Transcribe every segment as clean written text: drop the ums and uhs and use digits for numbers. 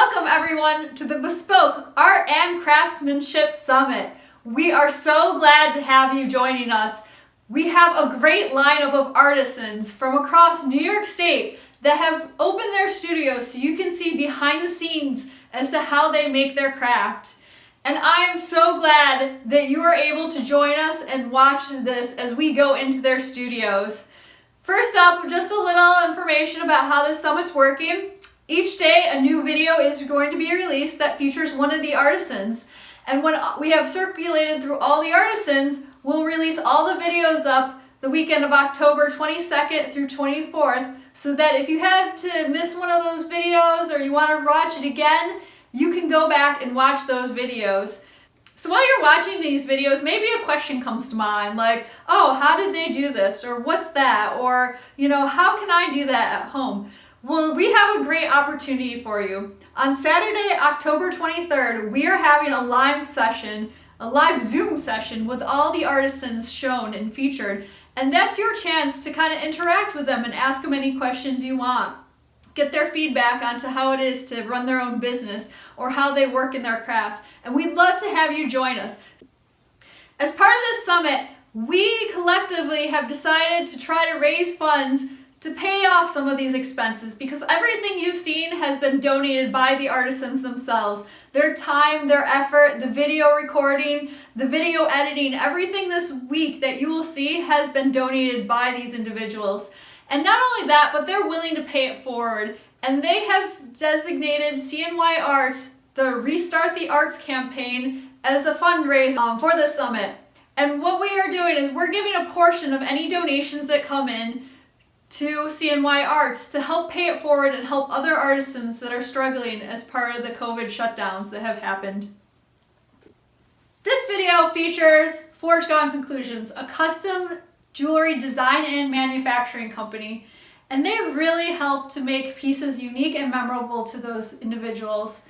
Welcome everyone to the Bespoke Art and Craftsmanship Summit. We are so glad to have you joining us. We have a great lineup of artisans from across New York State that have opened their studios so you can see behind the scenes as to how they make their craft. And I am so glad that you are able to join us and watch this as we go into their studios. First up, just a little information about how this summit's working. Each day a new video is going to be released that features one of the artisans. And when we have circulated through all the artisans, we'll release all the videos up the weekend of October 22nd through 24th, so that if you had to miss one of those videos or you want to watch it again, you can go back and watch those videos. So while you're watching these videos, maybe a question comes to mind like, oh, how did they do this? Or what's that? Or, how can I do that at home? Well, we have a great opportunity for you. On Saturday, October 23rd, we are having a live Zoom session with all the artisans shown and featured. And that's your chance to kind of interact with them and ask them any questions you want. Get their feedback onto how it is to run their own business or how they work in their craft. And we'd love to have you join us. As part of this summit, we collectively have decided to try to raise funds to pay off some of these expenses, because everything you've seen has been donated by the artisans themselves. Their time, their effort, the video recording, the video editing, everything this week that you will see has been donated by these individuals. And not only that, but they're willing to pay it forward. And they have designated CNY Arts, the Restart the Arts campaign, as a fundraiser for the summit. And what we are doing is we're giving a portion of any donations that come in to CNY Arts to help pay it forward and help other artisans that are struggling as part of the COVID shutdowns that have happened. This video features Forged On Conclusions, a custom jewelry design and manufacturing company, and they really help to make pieces unique and memorable to those individuals.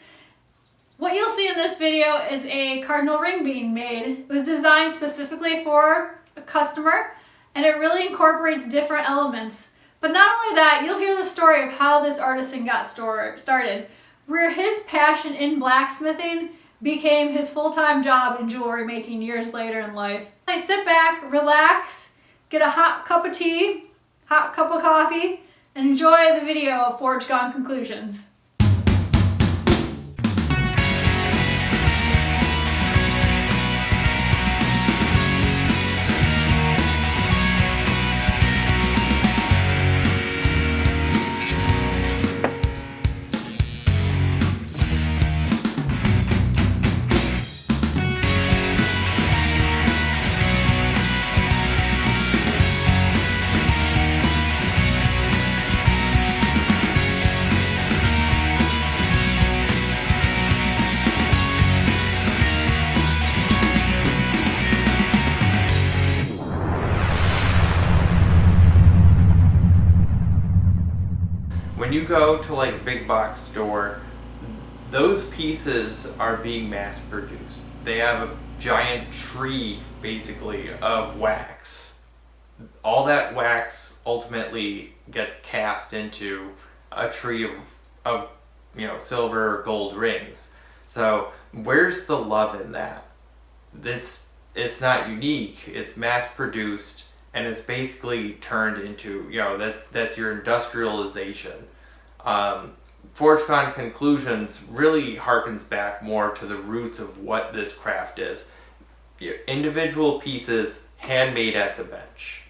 What you'll see in this video is a Cardinal Ring being made. It was designed specifically for a customer, and it really incorporates different elements. But not only that, you'll hear the story of how this artisan got started, where his passion in blacksmithing became his full-time job in jewelry making years later in life. I sit back, relax, get a hot cup of tea, hot cup of coffee, and enjoy the video of Forged On Conclusions. When you go to like a big box store, those pieces are being mass produced. They have a giant tree basically of wax. All that wax ultimately gets cast into a tree of silver or gold rings. So where's the love in that? It's not unique, it's mass produced, and it's basically turned into, that's your industrialization. Forged On Conclusions really harkens back more to the roots of what this craft is. Individual pieces handmade at the bench.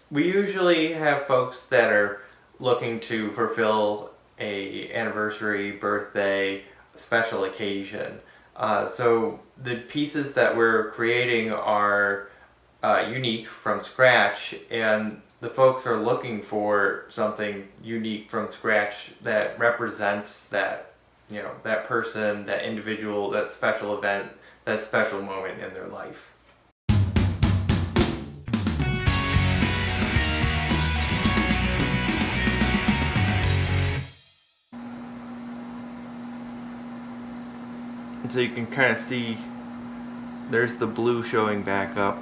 We usually have folks that are looking to fulfill a anniversary, birthday, special occasion. So the pieces that we're creating are unique from scratch, and the folks are looking for something unique from scratch that represents that, that person, that individual, that special event, that special moment in their life. And so you can kind of see there's the blue showing back up.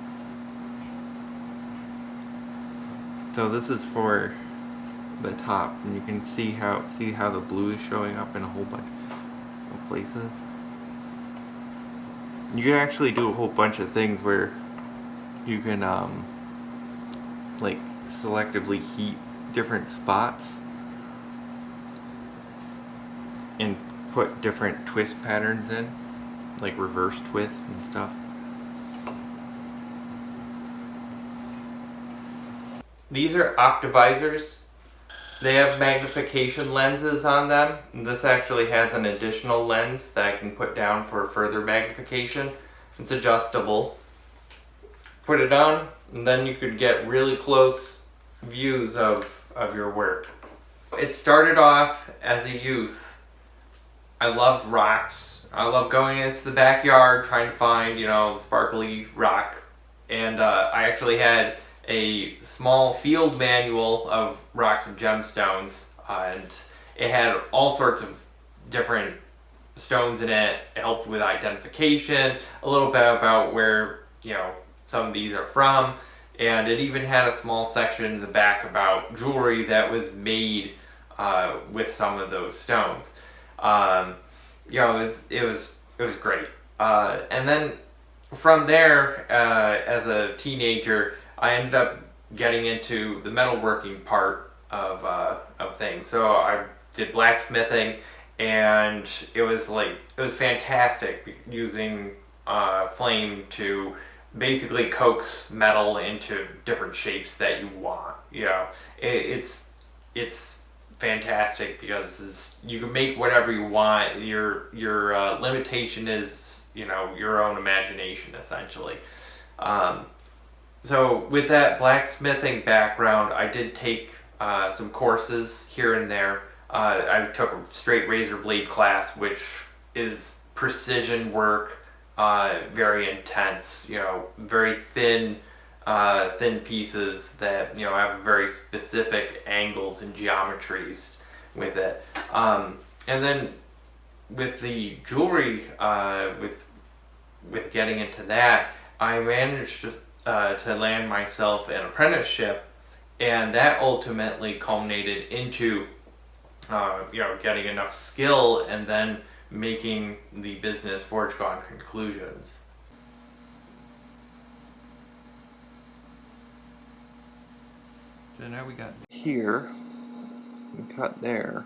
So this is for the top, and you can see how the blue is showing up in a whole bunch. places. You can actually do a whole bunch of things where you can like selectively heat different spots and put different twist patterns in, like reverse twist and stuff. These are optivisors. They have magnification lenses on them. And this actually has an additional lens that I can put down for further magnification. It's adjustable. Put it on, and then you could get really close views of your work. It started off as a youth. I loved rocks. I loved going into the backyard trying to find, sparkly rock. And I actually had a small field manual of rocks and gemstones, and it had all sorts of different stones in it. It helped with identification, a little bit about where some of these are from, and it even had a small section in the back about jewelry that was made with some of those stones. It was great. And then from there, as a teenager, I ended up getting into the metalworking part of things. So I did blacksmithing, and it was fantastic using flame to basically coax metal into different shapes that you want. It's fantastic because you can make whatever you want. Your limitation is your own imagination, essentially. So with that blacksmithing background, I did take some courses here and there. I took a straight razor blade class, which is precision work, very intense, very thin pieces that, have very specific angles and geometries with it. And then with the jewelry, with getting into that, I managed to land myself an apprenticeship, and that ultimately culminated into getting enough skill and then making the business Forge Gone Conclusions. So now we got here and cut there.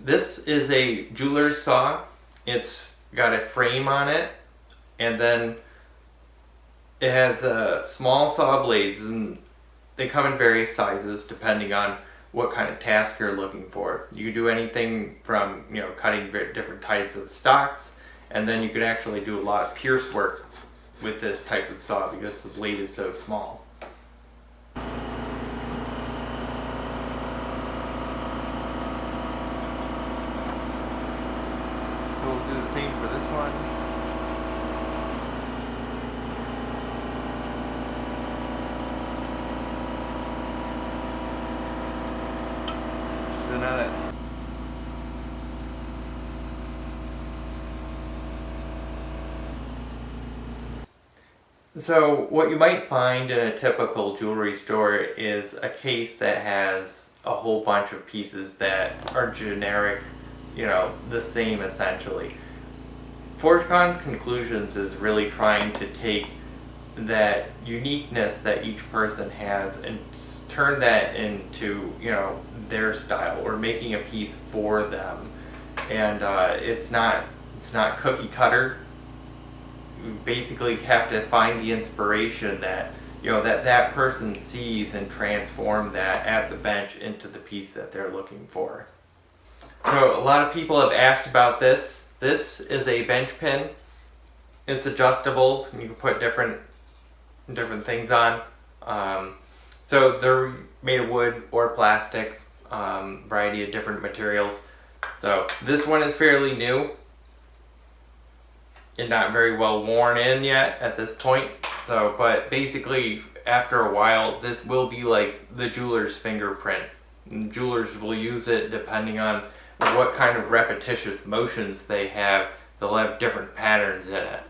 This is a jeweler's saw. It's got a frame on it, and then it has small saw blades, and they come in various sizes depending on what kind of task you're looking for. You can do anything from cutting different types of stocks, and then you could actually do a lot of pierce work with this type of saw because the blade is so small. So we'll do the same for this one. So what you might find in a typical jewelry store is a case that has a whole bunch of pieces that are generic, the same essentially. Forge Gone Conclusions is really trying to take that uniqueness that each person has and turn that into, their style. We're making a piece for them, and it's not cookie cutter. You basically have to find the inspiration that that person sees and transform that at the bench into the piece that they're looking for. So a lot of people have asked about this. This is a bench pin. It's adjustable. You can put different things on. So they're made of wood or plastic, variety of different materials. So this one is fairly new and not very well worn in yet at this point. So, but basically after a while, this will be like the jeweler's fingerprint. And jewelers will use it depending on what kind of repetitious motions they have. They'll have different patterns in it.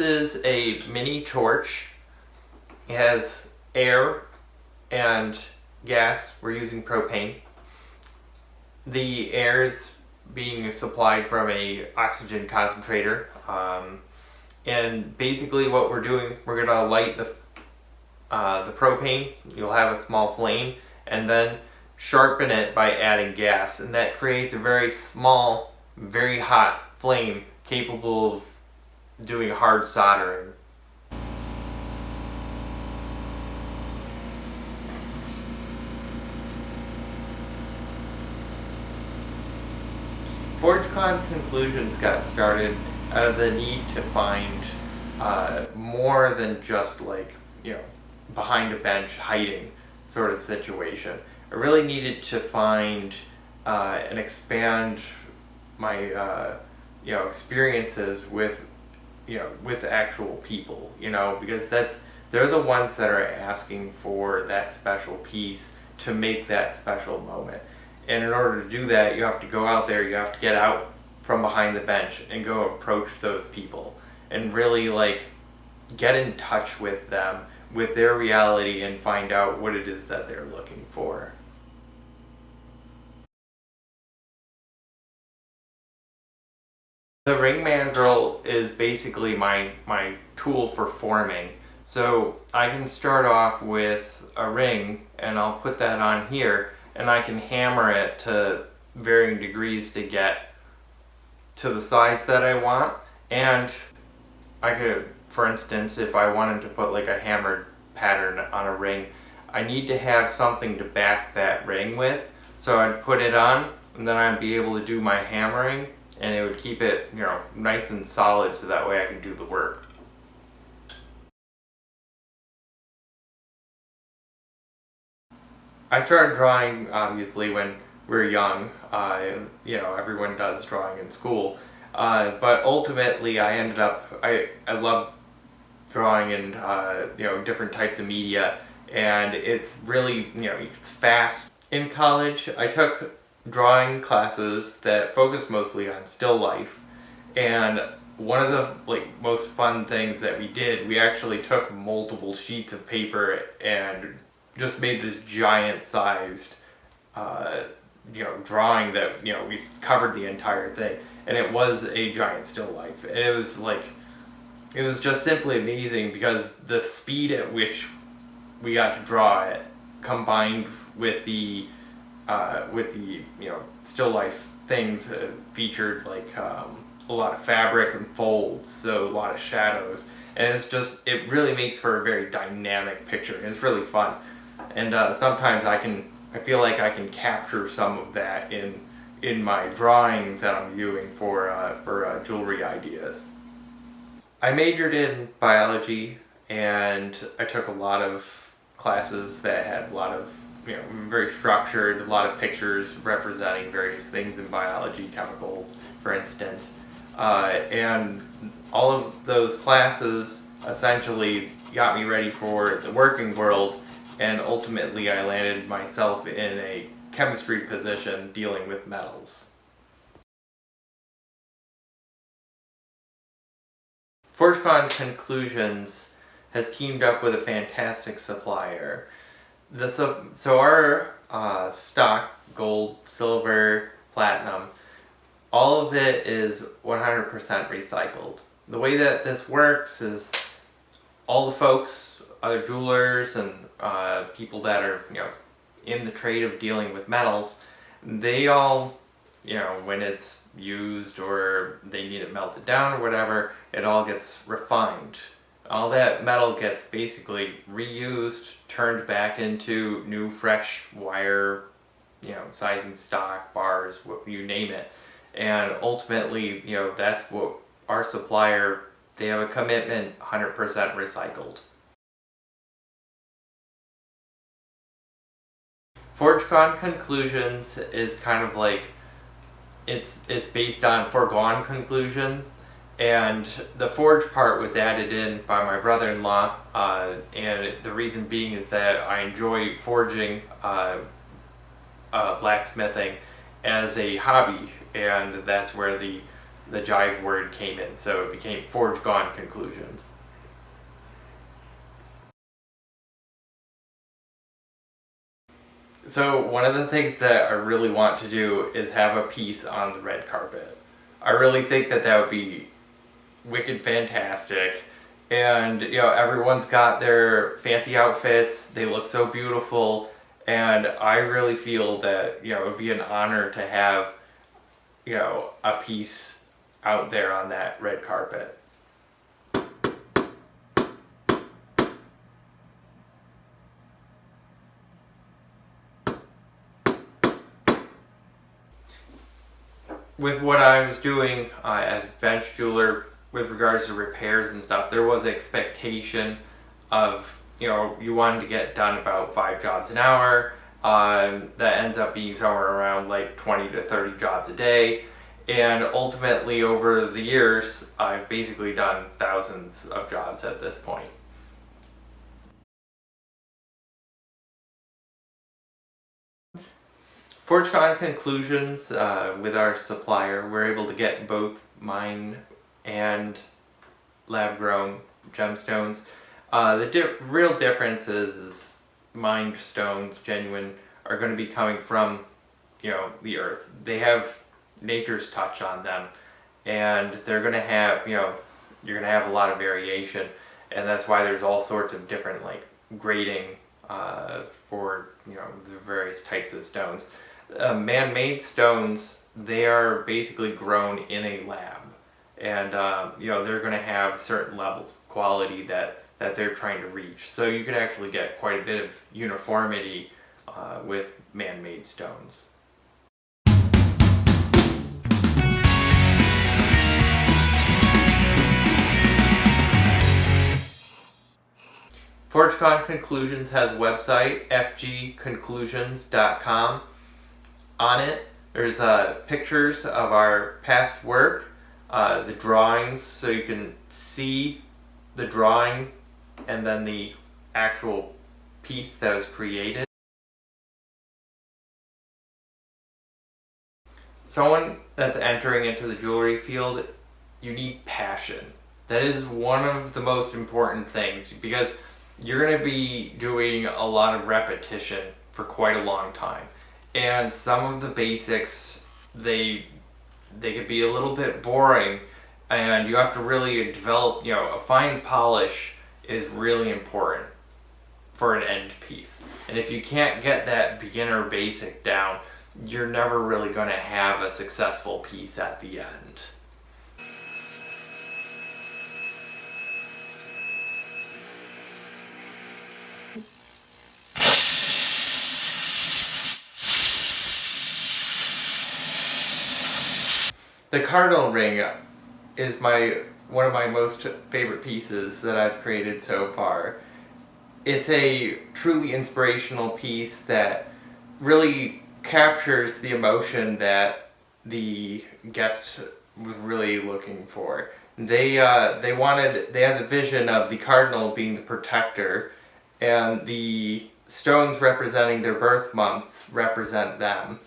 is a mini torch. It has air and gas. We're using propane. The air is being supplied from a oxygen concentrator. And basically what we're doing, we're gonna light the propane. You'll have a small flame, and then sharpen it by adding gas, and that creates a very small, very hot flame capable of doing hard soldering. ForgeCon Conclusions got started out of the need to find more than just like, behind a bench hiding sort of situation. I really needed to find and expand my experiences with actual people, because they're the ones that are asking for that special piece to make that special moment. And in order to do that, you have to go out there, you have to get out from behind the bench and go approach those people and really get in touch with them, with their reality, and find out what it is that they're looking for. The ring mandrel is basically my tool for forming. So I can start off with a ring, and I'll put that on here, and I can hammer it to varying degrees to get to the size that I want. And I could, for instance, if I wanted to put a hammered pattern on a ring, I need to have something to back that ring with. So I'd put it on, and then I'd be able to do my hammering, and it would keep it, nice and solid, so that way I can do the work. I started drawing, obviously, when we were young. Everyone does drawing in school. But ultimately, I love drawing in, different types of media, and it's really, it's fast. In college, I took drawing classes that focused mostly on still life, and one of the most fun things that we did, we actually took multiple sheets of paper and just made this giant sized drawing that we covered the entire thing, and it was a giant still life. And it was just simply amazing because the speed at which we got to draw it, combined with the still life things, featured a lot of fabric and folds, so a lot of shadows, and it really makes for a very dynamic picture, and it's really fun. And sometimes I feel like I can capture some of that in my drawing that I'm doing for jewelry ideas. I majored in biology, and I took a lot of classes that had a lot of, very structured, a lot of pictures representing various things in biology, chemicals, for instance. And all of those classes essentially got me ready for the working world, and ultimately I landed myself in a chemistry position dealing with metals. ForgeCon Conclusions has teamed up with a fantastic supplier. So our stock, gold, silver, platinum, all of it is 100% recycled. The way that this works is all the folks, other jewelers, and people that are in the trade of dealing with metals, they all, when it's used or they need it melted down or whatever, it all gets refined. All that metal gets basically reused, turned back into new fresh wire, sizing stock, bars, you name it. And ultimately, that's what our supplier, they have a commitment, 100% recycled. ForgeCon Conclusions is kind of it's based on Foregone Conclusion, and the forge part was added in by my brother-in-law, and the reason being is that I enjoy forging, blacksmithing as a hobby, and that's where the the jive word came in, so it became Forge Gone Conclusions. So one of the things that I really want to do is have a piece on the red carpet. I really think that that would be wicked fantastic. And everyone's got their fancy outfits, they look so beautiful, and I really feel that it would be an honor to have a piece out there on that red carpet. With what I was doing as a bench jeweler with regards to repairs and stuff, there was expectation of, you wanted to get done about 5 jobs an hour. That ends up being somewhere around like 20 to 30 jobs a day. And ultimately over the years, I've basically done thousands of jobs at this point. Forge Gone Conclusions, with our supplier, we're able to get both mine and lab-grown gemstones. The real difference is mined stones, genuine, are going to be coming from, the earth. They have nature's touch on them, and they're going to have, you're going to have a lot of variation, and that's why there's all sorts of different grading for the various types of stones. Man-made stones, they are basically grown in a lab, and they're going to have certain levels of quality that they're trying to reach. So you can actually get quite a bit of uniformity with man-made stones. Forge Gone Conclusions has a website, fgconclusions.com. On it, there's pictures of our past work, the drawings, so you can see the drawing and then the actual piece that was created. Someone that's entering into the jewelry field, you need passion. That is one of the most important things, because you're going to be doing a lot of repetition for quite a long time. And some of the basics, they could be a little bit boring, and you have to really develop, a fine polish is really important for an end piece. And if you can't get that beginner basic down, you're never really going to have a successful piece at the end. The Cardinal Ring is one of my most favorite pieces that I've created so far. It's a truly inspirational piece that really captures the emotion that the guest was really looking for. They had the vision of the cardinal being the protector, and the stones representing their birth months represent them.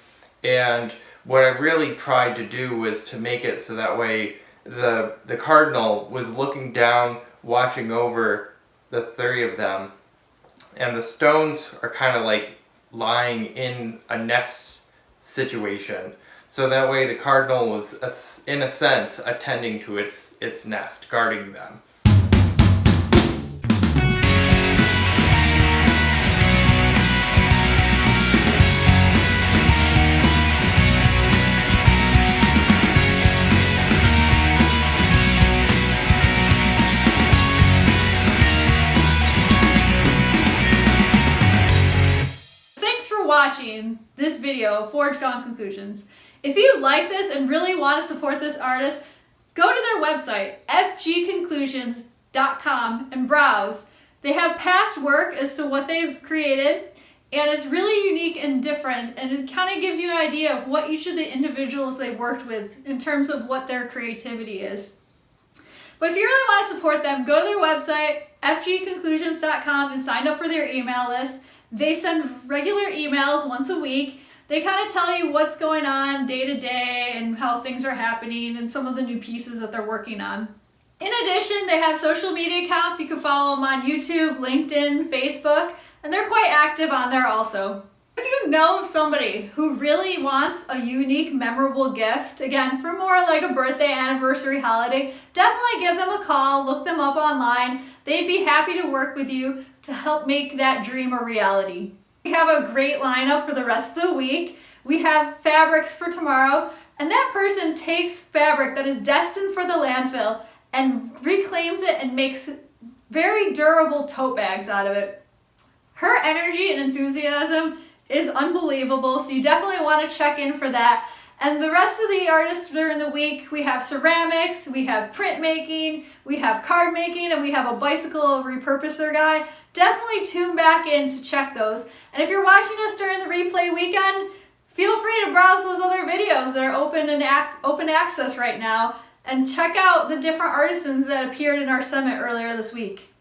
And what I really tried to do was to make it so that way the cardinal was looking down, watching over the 3 of them, and the stones are kind of like lying in a nest situation. So that way the cardinal was, in a sense, attending to its nest, guarding them. Watching this video of Forge Gone Conclusions. If you like this and really want to support this artist, go to their website, fgconclusions.com, and browse. They have past work as to what they've created, and it's really unique and different, and it kind of gives you an idea of what each of the individuals they worked with in terms of what their creativity is. But if you really want to support them, go to their website, fgconclusions.com, and sign up for their email list. They send regular emails once a week. They kind of tell you what's going on day to day and how things are happening and some of the new pieces that they're working on. In addition, they have social media accounts. You can follow them on YouTube, LinkedIn, Facebook, and they're quite active on there also. If you know of somebody who really wants a unique, memorable gift, again, for more like a birthday, anniversary, holiday, definitely give them a call, look them up online. They'd be happy to work with you to help make that dream a reality. We have a great lineup for the rest of the week. We have fabrics for tomorrow, and that person takes fabric that is destined for the landfill and reclaims it and makes very durable tote bags out of it. Her energy and enthusiasm is unbelievable, so you definitely want to check in for that. And the rest of the artists during the week, we have ceramics, we have printmaking, we have card making, and we have a bicycle repurposer guy. Definitely tune back in to check those. And if you're watching us during the replay weekend, feel free to browse those other videos that are open access right now and check out the different artisans that appeared in our summit earlier this week.